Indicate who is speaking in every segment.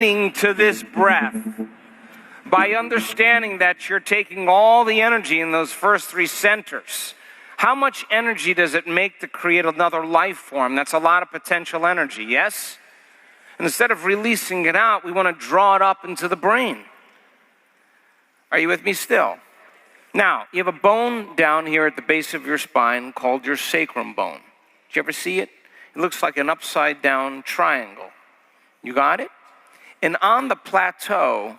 Speaker 1: to this breath, by understanding that you're taking all the energy in those first three centers. How much energy does it make to create another life form? That's a lot of potential energy, yes? And instead of releasing it out, we want to draw it up into the brain. Are you with me still? Now, you have a bone down here at the base of your spine called your sacrum bone. Did you ever see it? It looks like an upside down triangle. You got it? And on the plateau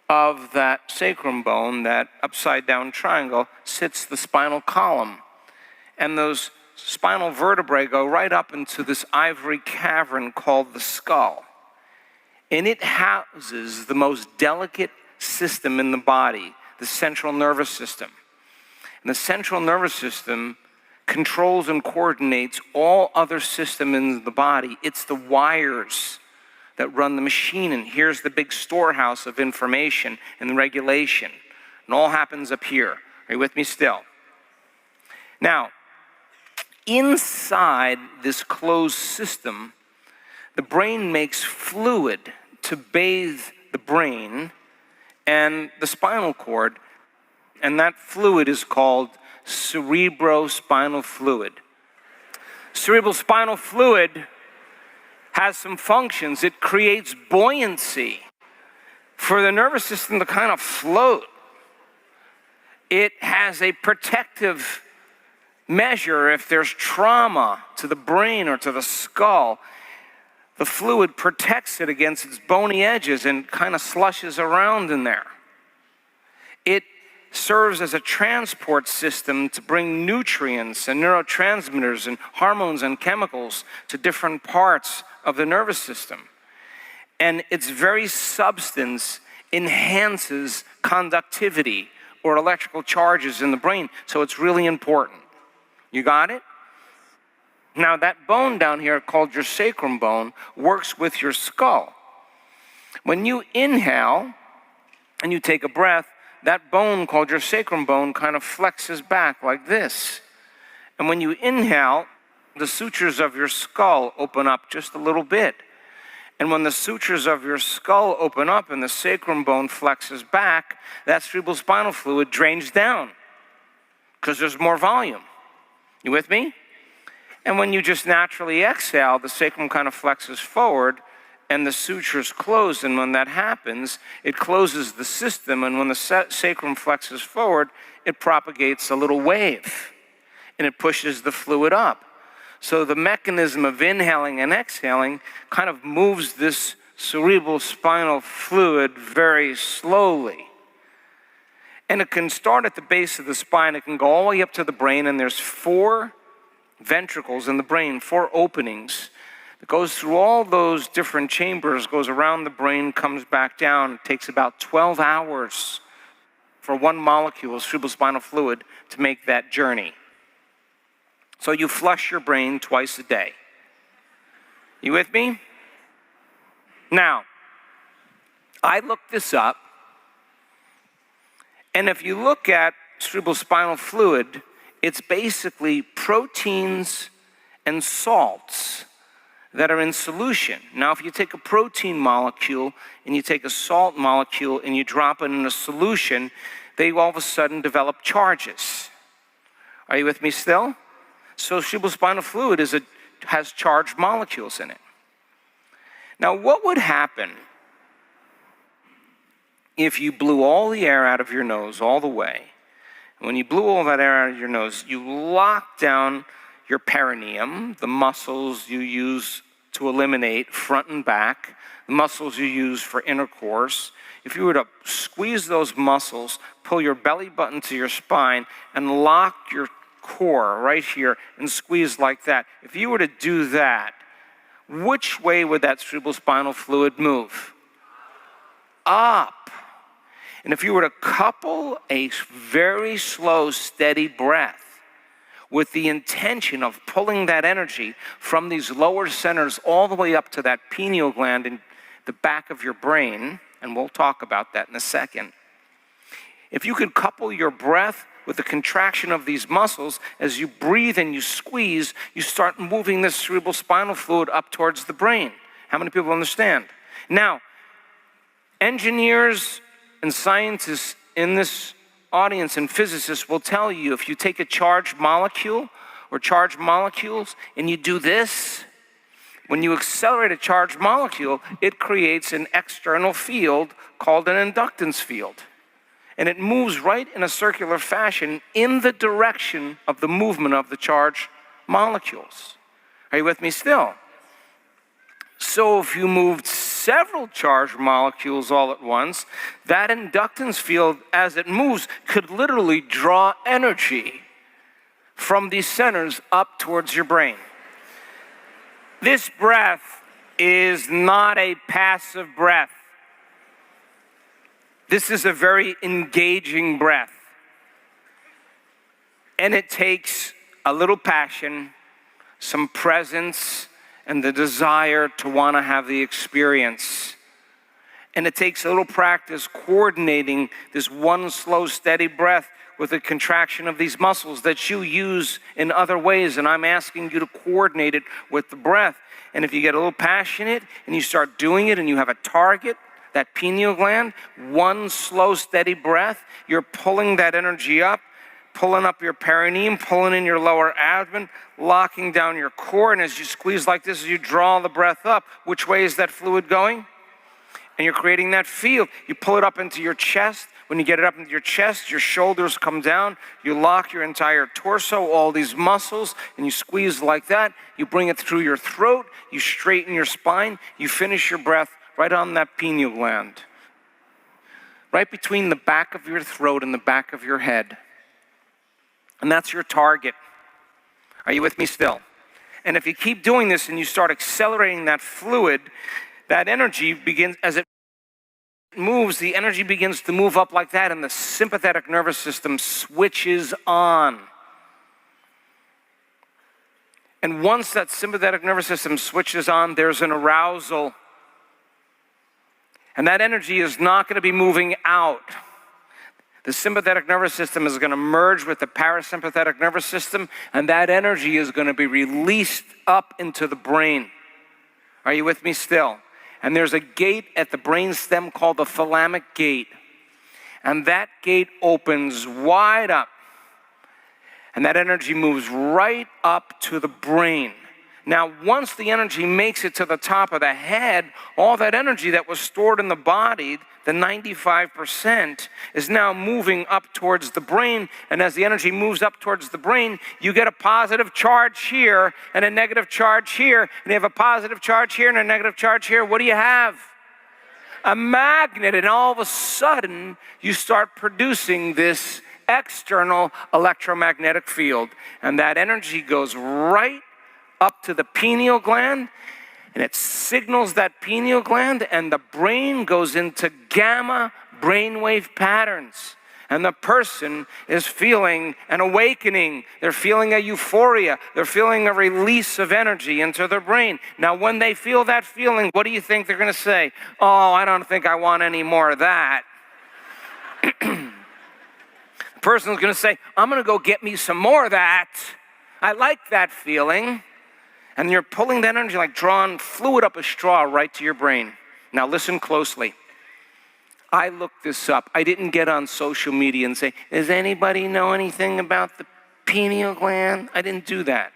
Speaker 1: of that sacrum bone, that upside down triangle, sits the spinal column. And those spinal vertebrae go right up into this ivory cavern called the skull. And it houses the most delicate system in the body, the central nervous system. And the central nervous system controls and coordinates all other systems in the body. It's the wires that run the machine, and here's the big storehouse of information and regulation. And all happens up here. Are you with me still? Now, inside this closed system, the brain makes fluid to bathe the brain and the spinal cord, and that fluid is called cerebrospinal fluid. Cerebrospinal fluid has some functions. It creates buoyancy for the nervous system to kind of float. It has a protective measure if there's trauma to the brain or to the skull. The fluid protects it against its bony edges and kind of slushes around in there. It serves as a transport system to bring nutrients and neurotransmitters and hormones and chemicals to different parts of the nervous system. And its very substance enhances conductivity or electrical charges in the brain, so it's really important. You got it? Now that bone down here called your sacrum bone works with your skull. When you inhale and you take a breath, that bone called your sacrum bone kind of flexes back like this. And when you inhale, the sutures of your skull open up just a little bit. And when the sutures of your skull open up and the sacrum bone flexes back, that cerebrospinal fluid drains down because there's more volume. You with me? And when you just naturally exhale, the sacrum kind of flexes forward and the sutures close. And when that happens, it closes the system. And when the sacrum flexes forward, it propagates a little wave and it pushes the fluid up. So the mechanism of inhaling and exhaling kind of moves this cerebral spinal fluid very slowly. And it can start at the base of the spine. It can go all the way up to the brain, and there's 4 ventricles in the brain, 4 openings. It goes through all those different chambers, goes around the brain, comes back down. It takes about 12 hours for one molecule of cerebrospinal fluid to make that journey. So you flush your brain twice a day. You with me? Now, I looked this up, and if you look at cerebrospinal fluid, it's basically proteins and salts that are in solution. Now, if you take a protein molecule and you take a salt molecule and you drop it in a solution, they all of a sudden develop charges. Are you with me still? So cerebrospinal fluid has charged molecules in it. Now, what would happen if you blew all the air out of your nose all the way? When you blew all that air out of your nose, you locked down your perineum, the muscles you use to eliminate front and back, the muscles you use for intercourse. If you were to squeeze those muscles, pull your belly button to your spine, and lock your core right here and squeeze like that, if you were to do that, which way would that cerebrospinal fluid move? Up. And if you were to couple a very slow, steady breath with the intention of pulling that energy from these lower centers all the way up to that pineal gland in the back of your brain, and we'll talk about that in a second. If you could couple your breath with the contraction of these muscles, as you breathe and you squeeze, you start moving this cerebrospinal fluid up towards the brain. How many people understand? Now, Engineers and scientists in this audience and physicists will tell you if you take a charged molecule or charged molecules and you do this, when you accelerate a charged molecule, it creates an external field called an inductance field. And it moves right in a circular fashion in the direction of the movement of the charged molecules. Are you with me still? So if you moved several charged molecules all at once, that inductance field, as it moves, could literally draw energy from these centers up towards your brain. This breath is not a passive breath. This is a very engaging breath. And it takes a little passion, some presence, and the desire to want to have the experience. And it takes a little practice coordinating this one slow, steady breath with the contraction of these muscles that you use in other ways. And I'm asking you to coordinate it with the breath. And if you get a little passionate and you start doing it and you have a target, that pineal gland, one slow, steady breath, you're pulling that energy up, pulling up your perineum, pulling in your lower abdomen, locking down your core. And as you squeeze like this, as you draw the breath up, which way is that fluid going? And you're creating that field. You pull it up into your chest. When you get it up into your chest, your shoulders come down. You lock your entire torso, all these muscles, and you squeeze like that. You bring it through your throat. You straighten your spine. You finish your breath right on that pineal gland, right between the back of your throat and the back of your head. And that's your target. Are you with me still? And if you keep doing this and you start accelerating that fluid, that energy begins, as it moves, the energy begins to move up like that, and the sympathetic nervous system switches on. And once that sympathetic nervous system switches on, there's an arousal. And that energy is not going to be moving out. The sympathetic nervous system is going to merge with the parasympathetic nervous system, and that energy is going to be released up into the brain. Are you with me still? And there's a gate at the brain stem called the thalamic gate. And that gate opens wide up. And that energy moves right up to the brain. Now, once the energy makes it to the top of the head, all that energy that was stored in the body, the 95%, is now moving up towards the brain. And as the energy moves up towards the brain, you get a positive charge here and a negative charge here. And you have a positive charge here and a negative charge here. What do you have? A magnet. And all of a sudden, you start producing this external electromagnetic field. And that energy goes right up to the pineal gland, and it signals that pineal gland, and the brain goes into gamma brainwave patterns. And the person is feeling an awakening. They're feeling a euphoria. They're feeling a release of energy into their brain. Now, when they feel that feeling, what do you think they're going to say? Oh, I don't think I want any more of that. The person's going to say, I'm going to go get me some more of that. I like that feeling. And you're pulling that energy like drawing fluid up a straw right to your brain. Now listen closely. I looked this up. I didn't get on social media and say, does anybody know anything about the pineal gland? I didn't do that.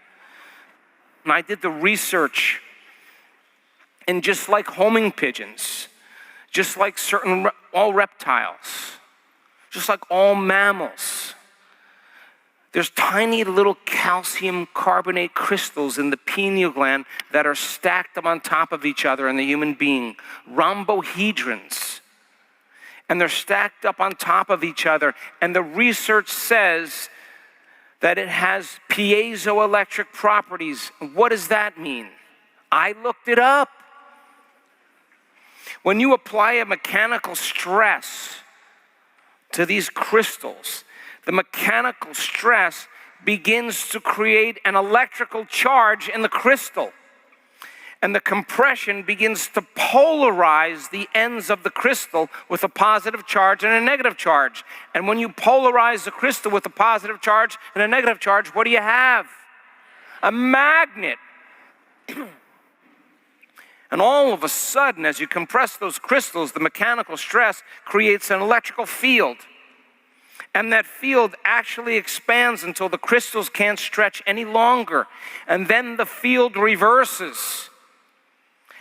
Speaker 1: And I did the research. And just like homing pigeons, just like all reptiles, just like all mammals, there's tiny little calcium carbonate crystals in the pineal gland that are stacked up on top of each other in the human being, rhombohedrons. And they're stacked up on top of each other. And the research says that it has piezoelectric properties. What does that mean? I looked it up. When you apply a mechanical stress to these crystals, the mechanical stress begins to create an electrical charge in the crystal. And the compression begins to polarize the ends of the crystal with a positive charge and a negative charge. And when you polarize the crystal with a positive charge and a negative charge, what do you have? A magnet. And all of a sudden, as you compress those crystals, the mechanical stress creates an electrical field. And that field actually expands until the crystals can't stretch any longer. And then the field reverses.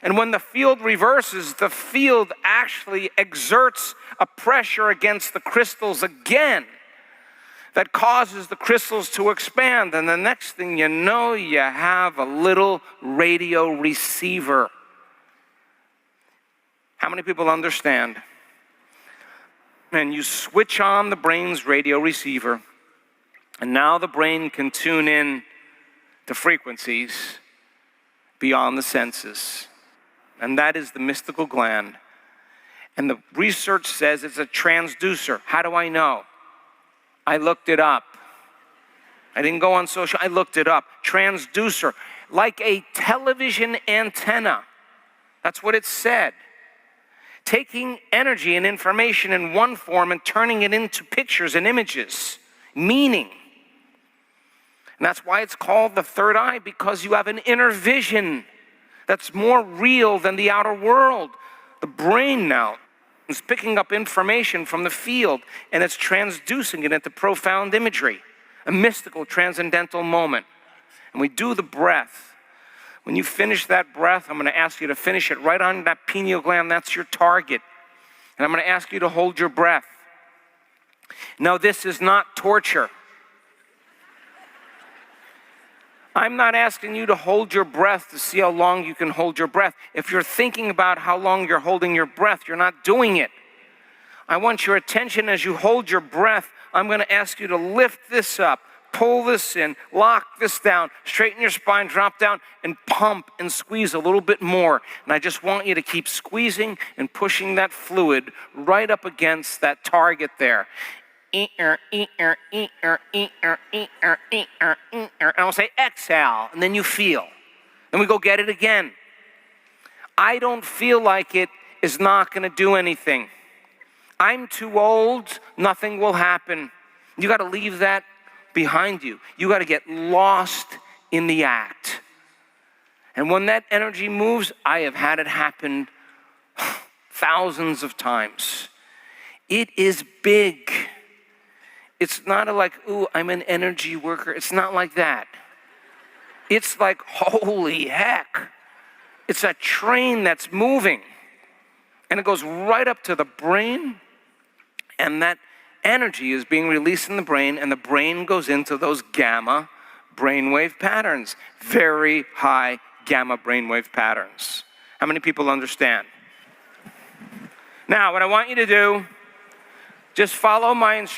Speaker 1: And when the field reverses, the field actually exerts a pressure against the crystals again that causes the crystals to expand. And the next thing you know, you have a little radio receiver. How many people understand? And you switch on the brain's radio receiver, and now the brain can tune in to frequencies beyond the senses. And that is the mystical gland. And the research says it's a transducer. How do I know? I looked it up. I didn't go on social, I looked it up. Transducer, like a television antenna. That's what it said. Taking energy and information in one form and turning it into pictures and images, meaning. And that's why it's called the third eye, because you have an inner vision that's more real than the outer world. The brain now is picking up information from the field, and it's transducing it into profound imagery, a mystical, transcendental moment. And we do the breath. When you finish that breath, I'm going to ask you to finish it right on that pineal gland. That's your target. And I'm going to ask you to hold your breath. Now, this is not torture. I'm not asking you to hold your breath to see how long you can hold your breath. If you're thinking about how long you're holding your breath, you're not doing it. I want your attention as you hold your breath. I'm going to ask you to lift this up. Pull this in, lock this down, straighten your spine, drop down, and pump and squeeze a little bit more. And I just want you to keep squeezing and pushing that fluid right up against that target there. And I'll say exhale, and then you feel. Then we go get it again. I don't feel like it is not going to do anything. I'm too old, nothing will happen. You got to leave that behind you. You got to get lost in the act. And when that energy moves, I have had it happen thousands of times. It is big. It's not like, ooh, I'm an energy worker. It's not like that. It's like, holy heck. It's a train that's moving. And it goes right up to the brain, and that energy is being released in the brain, and the brain goes into those gamma brainwave patterns, very high gamma brainwave patterns. How many people understand? Now, what I want you to do, just follow my instructions.